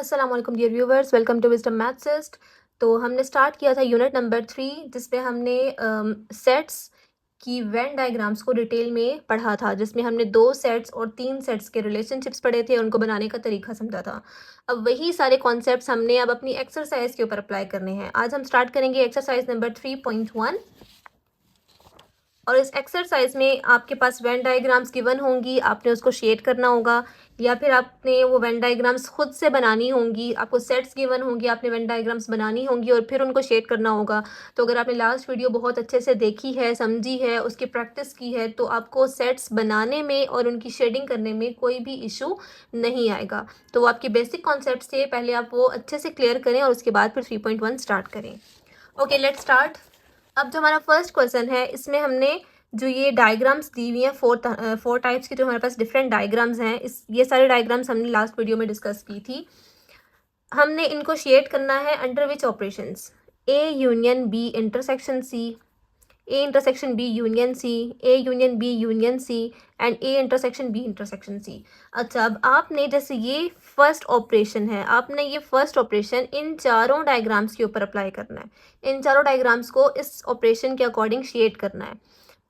अस्सलाम वालेकुम dear viewers, welcome to Wisdom Mathsist. तो हमने स्टार्ट किया था यूनिट नंबर 3 जिसमें हमने सेट्स की वेन डायग्राम्स को डिटेल में पढ़ा था, जिसमें हमने 2 सेट्स और 3 सेट्स के रिलेशनशिप्स पढ़े थे, उनको बनाने का तरीका समझा था। अब वही सारे कॉन्सेप्ट्स हमने अब अपनी एक्सरसाइज के ऊपर अप्लाई करने हैं। आज हम स्टार्ट करेंगे एक्सरसाइज नंबर 3.1 और इस एक्सरसाइज में आपके पास वेन डायग्राम्स गिवन होंगी, आपने उसको शेड करना होगा या फिर आपने वो वेन डायग्राम्स खुद से बनानी होंगी। आपको सेट्स गिवन होंगी, आपने वेन डायग्राम्स बनानी होंगी और फिर उनको शेड करना होगा। तो अगर आपने लास्ट वीडियो बहुत अच्छे से देखी है, समझी है, उसकी प्रैक्टिस की है, तो आपको सेट्स बनाने में और उनकी शेडिंग करने में कोई भी इशू नहीं आएगा। तो वो आपके बेसिक कॉन्सेप्ट से पहले आप वो अच्छे से क्लियर करें और उसके बाद फिर 3.1 स्टार्ट करें। Okay, let's start. अब जो हमारा फर्स्ट क्वेश्चन है, इसमें हमने जो ये डायग्राम्स दी हुई हैं फोर टाइप्स की, जो हमारे पास डिफरेंट डायग्राम्स हैं, ये सारे डायग्राम्स हमने लास्ट वीडियो में डिस्कस की थी। हमने इनको शेड करना है under which operations? A union B intersection C, A intersection B union C, A union B union C and A intersection B intersection C. अच्छा, अब आपने जैसे ये फर्स्ट ऑपरेशन है, आपने ये फर्स्ट ऑपरेशन इन चारों डायग्राम्स के ऊपर अप्लाई करना है। इन चारों डायग्राम्स को इस ऑपरेशन के अकॉर्डिंग शेड करना है।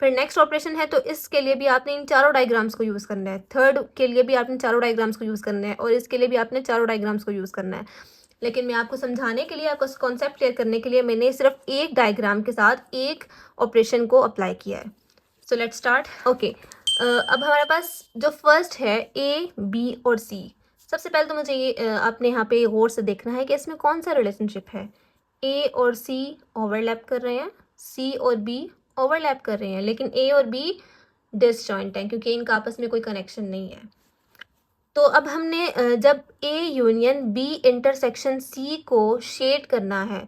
फिर नेक्स्ट ऑपरेशन है, तो इसके लिए भी आपने इन चारों डायग्राम्स को यूज़ करना है। थर्ड के लिए भी आपने चारों डायग्राम्स को यूज़ करना है और इसके लिए भी आपने चारों डायग्राम्स को यूज़ करना है। लेकिन मैं आपको समझाने के लिए, आपको कॉन्सेप्ट क्लियर करने के लिए मैंने सिर्फ एक डायग्राम के साथ एक ऑपरेशन को अप्लाई किया है। So let's start. ओके, अब हमारे पास जो फर्स्ट है ए बी और सी। सबसे पहले तो मुझे ये आपने यहाँ पे गौर से देखना है कि इसमें कौन सा रिलेशनशिप है। ए और सी ओवरलैप कर रहे हैं, सी और बी ओवरलैप कर रहे हैं, लेकिन ए और बी डिसजॉइंट हैं क्योंकि इनका आपस में कोई कनेक्शन नहीं है। तो अब हमने जब A union B intersection C को शेड करना है,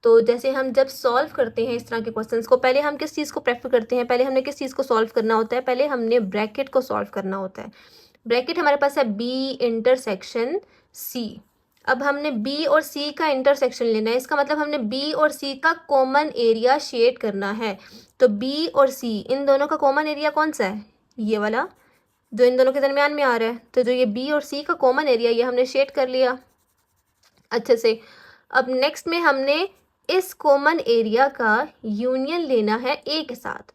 तो जैसे हम जब सॉल्व करते हैं इस तरह के क्वेश्चंस को, पहले हम किस चीज़ को प्रेफर करते हैं? पहले हमने किस चीज़ को सॉल्व करना होता है? पहले हमने ब्रैकेट को सॉल्व करना होता है। ब्रैकेट हमारे पास है बी इंटरसेक्शन सी। अब हमने बी और सी का इंटरसेक्शन लेना है, इसका मतलब हमने बी और सी का कॉमन एरिया शेड करना है। तो बी और सी, इन दोनों का कॉमन एरिया कौन सा है? ये वाला जो इन दोनों के दरमियान में आ रहा है। तो जो ये बी और सी का कॉमन एरिया, ये हमने शेड कर लिया अच्छे से। अब नेक्स्ट में हमने इस कॉमन एरिया का यूनियन लेना है ए के साथ।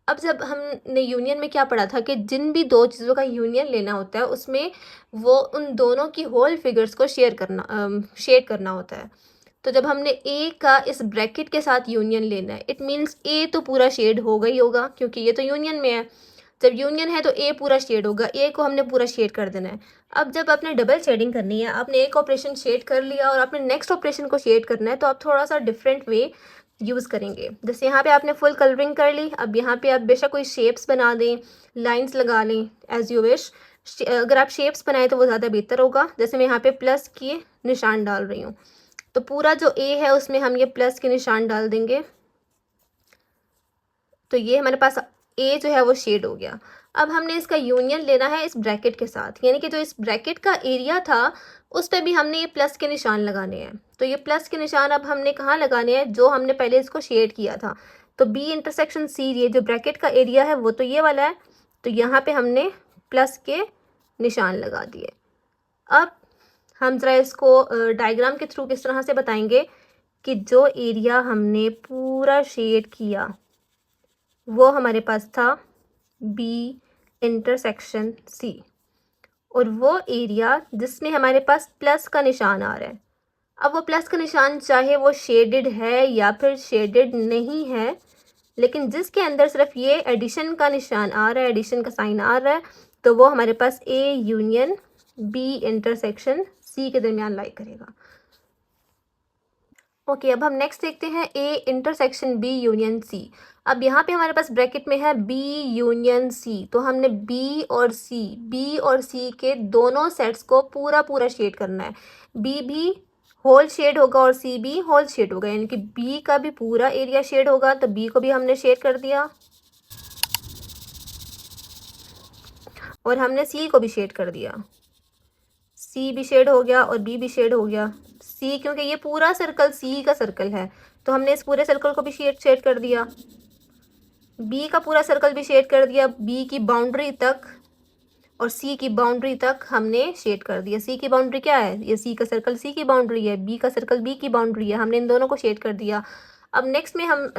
अब जब हमने यूनियन में क्या पढ़ा था कि जिन भी दो चीज़ों का यूनियन लेना होता है, उसमें वो उन दोनों की होल फिगर्स को शेड करना होता है। तो जब हमने ए का इस ब्रैकेट के साथ यूनियन लेना है, इट मीन्स ए तो पूरा शेड होगा ही होगा क्योंकि ये तो यूनियन में है। जब यूनियन है तो ए पूरा शेड होगा, ए को हमने पूरा शेड कर देना है। अब जब आपने डबल शेडिंग करनी है, आपने एक ऑपरेशन शेड कर लिया और आपने नेक्स्ट ऑपरेशन को शेड करना है, तो आप थोड़ा सा डिफरेंट वे यूज़ करेंगे। जैसे यहाँ पे आपने फुल कलरिंग कर ली, अब यहाँ पे आप बेशक कोई शेप्स बना दें, लाइंस लगा लें, एज यू विश। अगर आप शेप्स बनाएं तो वो ज़्यादा बेहतर होगा। जैसे मैं यहाँ पे प्लस के निशान डाल रही हूँ, तो पूरा जो ए है उसमें हम ये प्लस के निशान डाल देंगे। तो ये हमारे पास ए जो है वो शेड हो गया। अब हमने इसका यूनियन लेना है इस ब्रैकेट के साथ, यानी कि जो इस ब्रैकेट का एरिया था उस पर भी हमने ये प्लस के निशान लगाने हैं। तो ये प्लस के निशान अब हमने कहाँ लगाने हैं? जो हमने पहले इसको शेड किया था। तो बी इंटरसेक्शन सी, ये जो ब्रैकेट का एरिया है वो तो ये वाला है, तो यहाँ पे हमने प्लस के निशान लगा दिए। अब हम ज़रा इसको डायग्राम के थ्रू किस तरह से बताएंगे कि जो एरिया हमने पूरा शेड किया वो हमारे पास था बी इंटरसेक्शन सी, और वो एरिया जिसमें हमारे पास प्लस का निशान आ रहा है। अब वो प्लस का निशान चाहे वो शेडेड है या फिर शेडेड नहीं है, लेकिन जिसके अंदर सिर्फ ये एडिशन का निशान आ रहा है, एडिशन का साइन आ रहा है, तो वो हमारे पास A union B intersection C के दरमियान लाई करेगा। ओके, अब हम नेक्स्ट देखते हैं A intersection B union C. अब यहाँ पे हमारे पास ब्रैकेट में है बी यूनियन सी, तो हमने बी और सी के दोनों सेट्स को पूरा पूरा शेड करना है। बी भी होल शेड होगा और सी भी होल शेड होगा, यानी कि बी का भी पूरा एरिया शेड होगा। तो बी को भी हमने शेड कर दिया और हमने सी को भी शेड कर दिया। सी भी शेड हो गया और बी भी शेड हो गया। सी, क्योंकि ये पूरा सर्कल सी का सर्कल है, तो हमने इस पूरे सर्कल को भी शेड कर दिया। बी का पूरा सर्कल भी शेड कर दिया, बी की बाउंड्री तक और सी की बाउंड्री तक हमने शेड कर दिया। सी की बाउंड्री क्या है, ये सी का सर्कल सी की बाउंड्री है, बी का सर्कल बी की बाउंड्री है, हमने इन दोनों को शेड कर दिया। अब नेक्स्ट में हम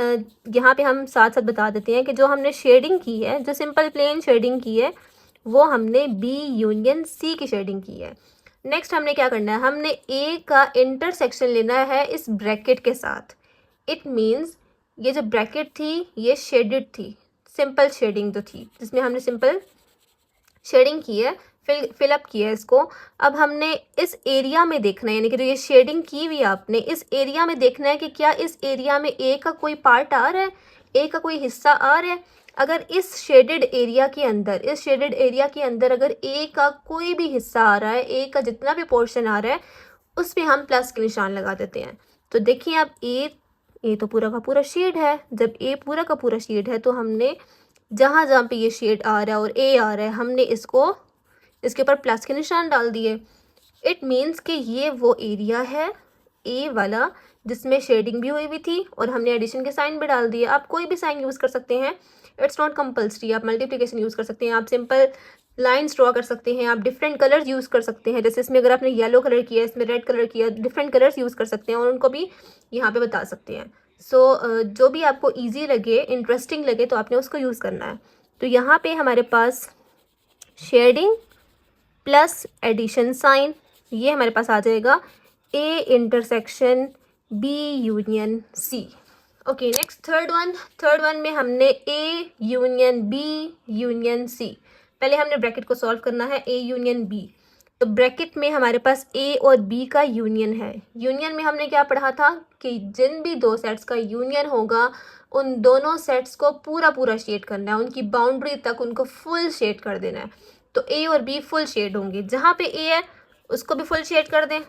यहाँ पे हम साथ साथ बता देते हैं कि जो हमने शेडिंग की है, जो सिंपल प्लेन शेडिंग की है, वो हमने बी यूनियन सी की शेडिंग की है। नेक्स्ट हमने क्या करना है, हमने ए का इंटरसेक्शन लेना है इस ब्रैकेट के साथ। इट मीन्स ये जो ब्रैकेट थी ये शेडेड थी, सिंपल शेडिंग जो थी जिसमें हमने सिंपल शेडिंग की है, फिल अप किया है इसको। अब हमने इस एरिया में देखना है, यानी कि जो ये शेडिंग की हुई आपने इस एरिया में देखना है कि क्या इस एरिया में ए का कोई पार्ट आ रहा है, ए का कोई हिस्सा आ रहा है। अगर इस शेडेड एरिया के अंदर अगर ए का कोई भी हिस्सा आ रहा है, ए का जितना भी पोर्शन आ रहा है, उस पर हम प्लस के निशान लगा देते हैं। तो देखिए अब ए तो पूरा का पूरा शेड है। जब ए पूरा का पूरा शेड है तो हमने जहाँ जहाँ पे ये शेड आ रहा है और ए आ रहा है, हमने इसके ऊपर प्लस के निशान डाल दिए। इट मीन्स कि ये वो एरिया है ए वाला जिसमें शेडिंग भी हुई हुई थी और हमने एडिशन के साइन भी डाल दिए। आप कोई भी साइन यूज़ कर सकते हैं, इट्स नॉट कंपल्सरी। आप मल्टीप्लिकेशन यूज़ कर सकते हैं, आप सिंपल लाइन्स ड्रॉ कर सकते हैं, आप डिफरेंट कलर्स यूज़ कर सकते हैं। जैसे इसमें अगर आपने येलो कलर किया, इसमें रेड कलर किया, डिफरेंट कलर्स यूज़ कर सकते हैं और उनको भी यहाँ पे बता सकते हैं। जो भी आपको ईजी लगे, इंटरेस्टिंग लगे, तो आपने उसको यूज़ करना है। तो यहाँ पे हमारे पास शेडिंग प्लस एडिशन साइन, ये हमारे पास आ जाएगा A intersection B union C. Okay, next third one में हमने A union B union C. पहले हमने ब्रैकेट को सॉल्व करना है, ए यूनियन बी। तो ब्रैकेट में हमारे पास ए और बी का यूनियन है। यूनियन में हमने क्या पढ़ा था कि जिन भी दो सेट्स का यूनियन होगा उन दोनों सेट्स को पूरा पूरा शेड करना है, उनकी बाउंड्री तक उनको फुल शेड कर देना है। तो ए और बी फुल शेड होंगे, जहाँ पे ए है उसको भी फुल शेड कर दें,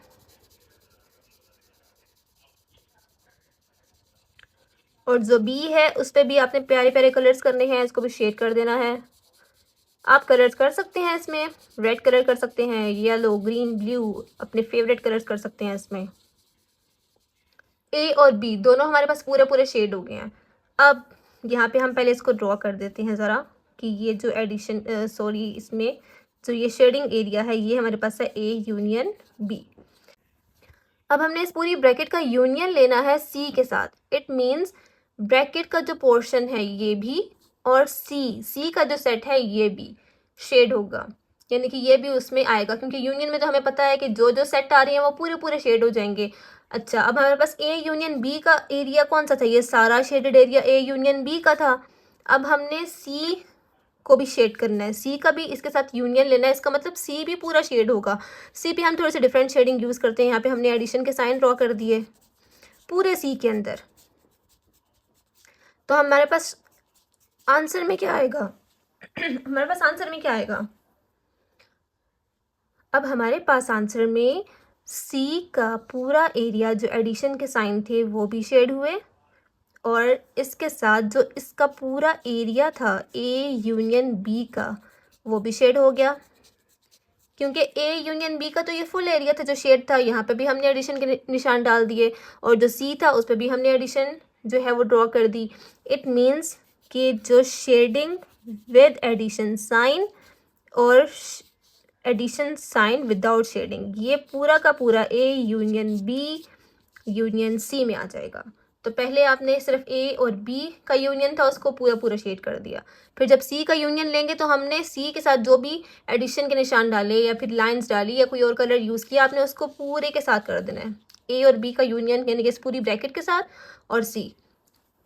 और जो बी है उस पर भी आपने प्यारे प्यारे कलर्स करने हैं, इसको भी शेड कर देना है। आप कलर्स कर सकते हैं, इसमें रेड कलर कर सकते हैं, येलो, ग्रीन, ब्लू, अपने फेवरेट कलर्स कर सकते हैं इसमें। ए और बी दोनों हमारे पास पूरे पूरे शेड हो गए हैं। अब यहाँ पे हम पहले इसको ड्रॉ कर देते हैं ज़रा कि ये जो एडिशन इसमें जो ये शेडिंग एरिया है ये हमारे पास है ए यूनियन बी। अब हमने इस पूरी ब्रैकेट का यूनियन लेना है सी के साथ। इट मीन्स ब्रैकेट का जो पोर्शन है ये भी और सी का जो सेट है ये भी शेड होगा, यानी कि ये भी उसमें आएगा, क्योंकि यूनियन में तो हमें पता है कि जो जो सेट आ रही हैं वो पूरे पूरे शेड हो जाएंगे। अच्छा, अब हमारे पास ए यूनियन बी का एरिया कौन सा था, ये सारा shaded area A union B का था। अब हमने सी को भी शेड करना है, सी का भी इसके साथ यूनियन लेना है, इसका मतलब सी भी पूरा शेड होगा। सी पे हम थोड़े से डिफरेंट शेडिंग यूज़ करते हैं। यहाँ पे हमने एडिशन के साइन ड्रॉ कर दिए पूरे सी के अंदर। तो हमारे पास आंसर में क्या आएगा हमारे पास आंसर में क्या आएगा, अब हमारे पास आंसर में सी का पूरा एरिया जो एडिशन के साइन थे वो भी शेड हुए, और इसके साथ जो इसका पूरा एरिया था ए यूनियन बी का वो भी शेड हो गया, क्योंकि ए यूनियन बी का तो ये फुल एरिया था जो शेड था। यहाँ पे भी हमने एडिशन के निशान डाल दिए और जो सी था उस पर भी हमने एडिशन जो है वो ड्रॉ कर दी। इट मीन्स कि जो शेडिंग विद एडिशन साइन और एडिशन साइन विदाउट शेडिंग, ये पूरा का पूरा A union B union C में आ जाएगा। तो पहले आपने सिर्फ ए और बी का यूनियन था उसको पूरा पूरा शेड कर दिया, फिर जब सी का यूनियन लेंगे तो हमने सी के साथ जो भी एडिशन के निशान डाले या फिर लाइंस डाली या कोई और कलर यूज़ किया, आपने उसको पूरे के साथ कर देना है, ए और बी का यूनियन यानी कि इस पूरी ब्रैकेट के साथ और सी।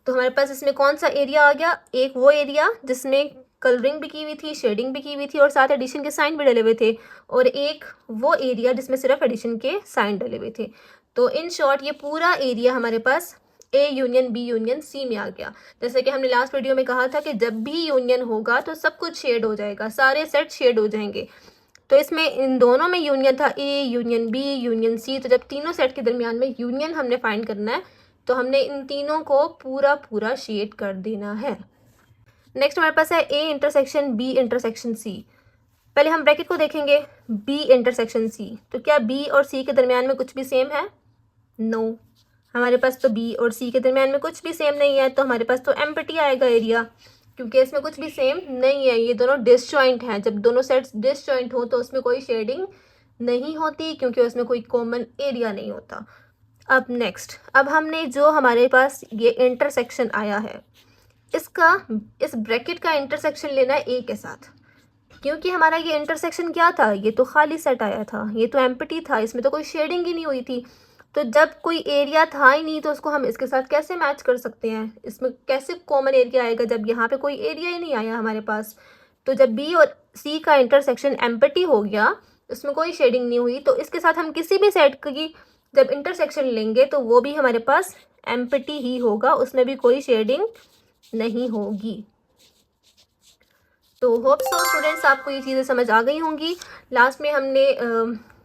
तो हमारे पास इसमें कौन सा एरिया आ गया, एक वो एरिया जिसमें कलरिंग भी की हुई थी, शेडिंग भी की हुई थी और साथ एडिशन के साइन भी डले हुए थे, और एक वो एरिया जिसमें सिर्फ एडिशन के साइन डले हुए थे। तो इन शॉर्ट ये पूरा एरिया हमारे पास A union B union C में आ गया। जैसे कि हमने लास्ट वीडियो में कहा था कि जब भी यूनियन होगा तो सब कुछ शेड हो जाएगा, सारे सेट शेड हो जाएंगे। तो इसमें इन दोनों में यूनियन था, A union B union C. तो जब तीनों सेट के दरमियान में यूनियन हमने फाइंड करना है तो हमने इन तीनों को पूरा पूरा शेड कर देना है। नेक्स्ट हमारे पास है A intersection B intersection C. पहले हम ब्रैकेट को देखेंगे, बी इंटरसेक्शन सी। तो क्या बी और सी के दरमियान में कुछ भी सेम है? नो, हमारे पास तो बी और सी के दरमियान में कुछ भी सेम नहीं है, तो हमारे पास तो एम्प्टी आएगा एरिया। क्योंकि इसमें कुछ भी सेम नहीं है, ये दोनों डिसजॉइंट हैं। जब दोनों सेट्स डिसजॉइंट हो तो उसमें कोई शेडिंग नहीं होती, क्योंकि उसमें कोई कॉमन एरिया नहीं होता। अब नेक्स्ट, अब हमने जो हमारे पास ये इंटरसेक्शन आया है, इसका इस ब्रैकेट का इंटरसेक्शन लेना है ए के साथ, क्योंकि हमारा ये इंटरसेक्शन क्या था, ये तो खाली सेट आया था, ये तो एम्प्टी था, इसमें तो कोई शेडिंग ही नहीं हुई थी। तो जब कोई एरिया था ही नहीं तो उसको हम इसके साथ कैसे मैच कर सकते हैं, इसमें कैसे कॉमन एरिया आएगा जब यहाँ पे कोई एरिया ही नहीं आया हमारे पास। तो जब बी और सी का इंटरसेक्शन एम्प्टी हो गया, उसमें कोई शेडिंग नहीं हुई, तो इसके साथ हम किसी भी सेट की जब इंटरसेक्शन लेंगे तो वो भी हमारे पास एम्प्टी ही होगा, उसमें भी कोई शेडिंग नहीं होगी। तो होप सो स्टूडेंट्स आपको ये चीज़ें समझ आ गई होंगी। लास्ट में हमने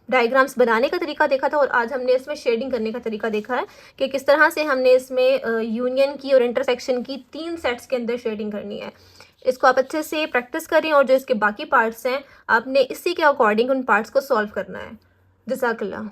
डायग्राम्स बनाने का तरीका देखा था और आज हमने इसमें शेडिंग करने का तरीका देखा है कि किस तरह से हमने इसमें यूनियन की और इंटरसेक्शन की 3 सेट्स के अंदर शेडिंग करनी है। इसको आप अच्छे से प्रैक्टिस करें और जो इसके बाकी पार्ट्स हैं आपने इसी के अकॉर्डिंग उन पार्ट्स को सॉल्व करना है। जज़ाकल्लाह।